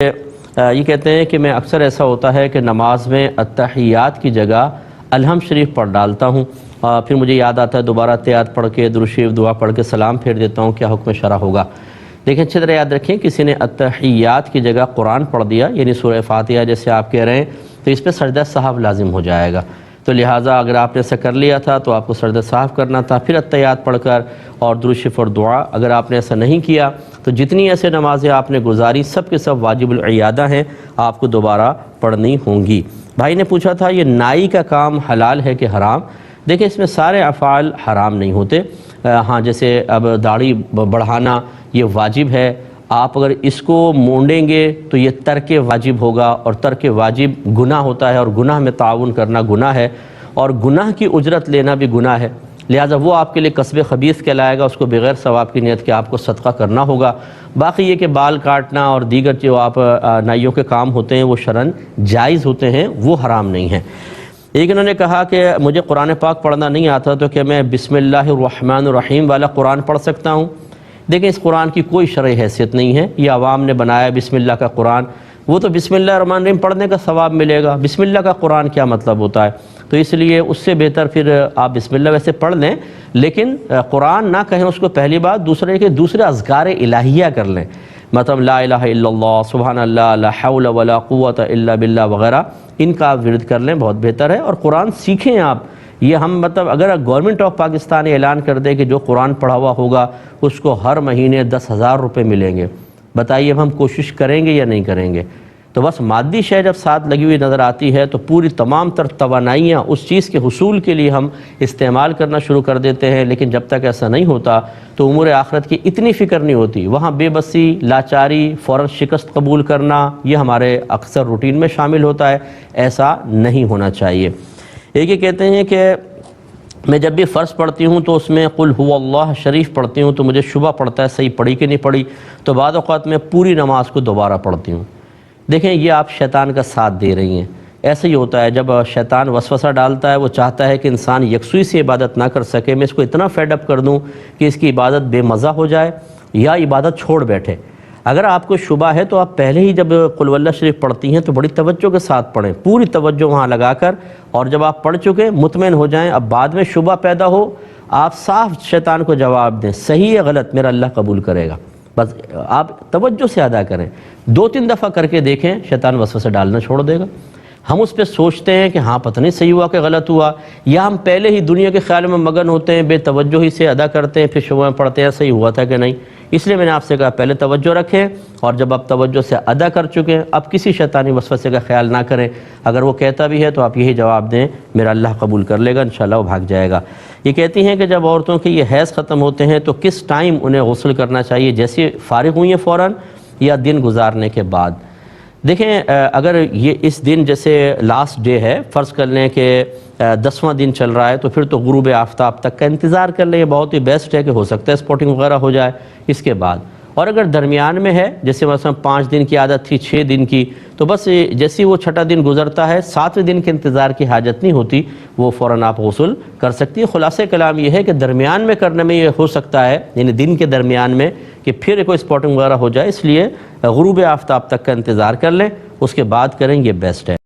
یہ کہتے ہیں کہ میں اکثر ایسا ہوتا ہے کہ نماز میں التحیات کی جگہ الحمد شریف پڑھ ڈالتا ہوں، پھر مجھے یاد آتا ہے دوبارہ التحیات پڑھ کے درود شریف دعا پڑھ کے سلام پھیر دیتا ہوں، کیا حکم شرع ہوگا؟ لیکن اچھی طرح یاد رکھیں، کسی نے التحیات کی جگہ قرآن پڑھ دیا یعنی سورہ فاتحہ جیسے آپ کہہ رہے ہیں، تو اس پہ سجدہ سہو لازم ہو جائے گا۔ تو لہٰذا اگر آپ نے ایسا کر لیا تھا تو آپ کو سجدہ سہو کرنا تھا، پھر التحیات پڑھ کر اور درود شریف اور دعا۔ اگر آپ نے ایسا نہیں کیا تو جتنی ایسے نمازیں آپ نے گزاری سب کے سب واجب العیادہ ہیں، آپ کو دوبارہ پڑھنی ہوں گی۔ بھائی نے پوچھا تھا یہ نائی کا کام حلال ہے کہ حرام؟ دیکھیں اس میں سارے افعال حرام نہیں ہوتے، ہاں جیسے اب داڑھی بڑھانا یہ واجب ہے، آپ اگر اس کو مونڈیں گے تو یہ ترک واجب ہوگا، اور ترک واجب گناہ ہوتا ہے، اور گناہ میں تعاون کرنا گناہ ہے، اور گناہ کی اجرت لینا بھی گناہ ہے، لہٰذا وہ آپ کے لیے کسب خبیث کہلائے گا، اس کو بغیر ثواب کی نیت کے آپ کو صدقہ کرنا ہوگا۔ باقی یہ کہ بال کاٹنا اور دیگر جو آپ نائیوں کے کام ہوتے ہیں وہ شرعاً جائز ہوتے ہیں، وہ حرام نہیں ہیں۔ ایک انہوں نے کہا کہ مجھے قرآن پاک پڑھنا نہیں آتا تو کہ میں بسم اللہ الرحمن الرحیم والا قرآن پڑھ سکتا ہوں؟ دیکھیں اس قرآن کی کوئی شرعی حیثیت نہیں ہے، یہ عوام نے بنایا بسم اللہ کا قرآن، وہ تو بسم اللہ الرحمن الرحیم پڑھنے کا ثواب ملے گا، بسم اللہ کا قرآن کیا مطلب ہوتا ہے؟ تو اس لیے اس سے بہتر پھر آپ بسم اللہ ویسے پڑھ لیں، لیکن قرآن نہ کہیں اس کو پہلی بات، دوسرے اذکار الہیہ کر لیں، مطلب لا الہ الا اللہ، سبحان اللہ، لا حول ولا قوت الا باللہ وغیرہ، ان کا آپ ورد کر لیں، بہت بہتر ہے۔ اور قرآن سیکھیں آپ، یہ ہم مطلب اگر گورنمنٹ آف پاکستان اعلان کر دے کہ جو قرآن پڑھا ہوا ہوگا اس کو ہر مہینے 10,000 روپے ملیں گے، بتائیے اب ہم کوشش کریں گے یا نہیں کریں گے؟ تو بس مادی شے جب ساتھ لگی ہوئی نظر آتی ہے تو پوری تمام تر توانائیاں اس چیز کے حصول کے لیے ہم استعمال کرنا شروع کر دیتے ہیں، لیکن جب تک ایسا نہیں ہوتا تو امور آخرت کی اتنی فکر نہیں ہوتی، وہاں بے بسی، لاچاری، فوراً شکست قبول کرنا یہ ہمارے اکثر روٹین میں شامل ہوتا ہے، ایسا نہیں ہونا چاہیے۔ ایک یہ کہتے ہیں کہ میں جب بھی فرض پڑھتی ہوں تو اس میں قل هو اللہ شریف پڑھتی ہوں تو مجھے شبہ پڑتا ہے صحیح پڑھی کہ نہیں پڑھی، تو بعض اوقات میں پوری نماز کو دوبارہ پڑھتی ہوں۔ دیکھیں یہ آپ شیطان کا ساتھ دے رہی ہیں، ایسے ہی ہوتا ہے جب شیطان وسوسہ ڈالتا ہے، وہ چاہتا ہے کہ انسان یکسوئی سے عبادت نہ کر سکے، میں اس کو اتنا فیڈ اپ کر دوں کہ اس کی عبادت بے مزہ ہو جائے یا عبادت چھوڑ بیٹھے۔ اگر آپ کو شبہ ہے تو آپ پہلے ہی جب قل واللہ شریف پڑھتی ہیں تو بڑی توجہ کے ساتھ پڑھیں، پوری توجہ وہاں لگا کر، اور جب آپ پڑھ چکے مطمئن ہو جائیں، اب بعد میں شبہ پیدا ہو آپ صاف شیطان کو جواب دیں، صحیح ہے غلط میرا اللہ قبول کرے گا، بس آپ توجہ سے ادا کریں، 2-3 دفعہ کر کے دیکھیں، شیطان وسوسے ڈالنا چھوڑ دے گا۔ ہم اس پہ سوچتے ہیں کہ ہاں پتہ نہیں صحیح ہوا کہ غلط ہوا، یا ہم پہلے ہی دنیا کے خیال میں مگن ہوتے ہیں، بے توجہی سے ادا کرتے ہیں، پھر شبہ میں پڑھتے ہیں صحیح ہوا تھا کہ نہیں۔ اس لیے میں نے آپ سے کہا پہلے توجہ رکھیں، اور جب آپ توجہ سے ادا کر چکے ہیں اب کسی شیطانی وسوسے کا خیال نہ کریں، اگر وہ کہتا بھی ہے تو آپ یہی جواب دیں میرا اللہ قبول کر لے گا، انشاءاللہ وہ بھاگ جائے گا۔ یہ کہتی ہیں کہ جب عورتوں کے یہ حیض ختم ہوتے ہیں تو کس ٹائم انہیں غسل کرنا چاہیے، جیسے فارغ ہوئی ہیں فوراً یا دن گزارنے کے بعد؟ دیکھیں اگر یہ اس دن جیسے لاسٹ ڈے ہے، فرض کر لیں کہ 10واں دن چل رہا ہے، تو پھر تو غروب آفتاب تک کا انتظار کر لیں، یہ بہت ہی بیسٹ ہے کہ ہو سکتا ہے سپورٹنگ وغیرہ ہو جائے اس کے بعد۔ اور اگر درمیان میں ہے، جیسے مثلا 5 دن کی عادت تھی 6 دن کی، تو بس جیسے وہ 6واں دن گزرتا ہے 7ویں دن کے انتظار کی حاجت نہیں ہوتی، وہ فوراً آپ غسل کر سکتی ہیں۔ خلاصہ کلام یہ ہے کہ درمیان میں کرنے میں یہ ہو سکتا ہے، یعنی دن کے درمیان میں کہ پھر کوئی سپورٹنگ وغیرہ ہو جائے، اس لیے غروب آفتاب تک کا انتظار کر لیں، اس کے بعد کریں، یہ بیسٹ ہے۔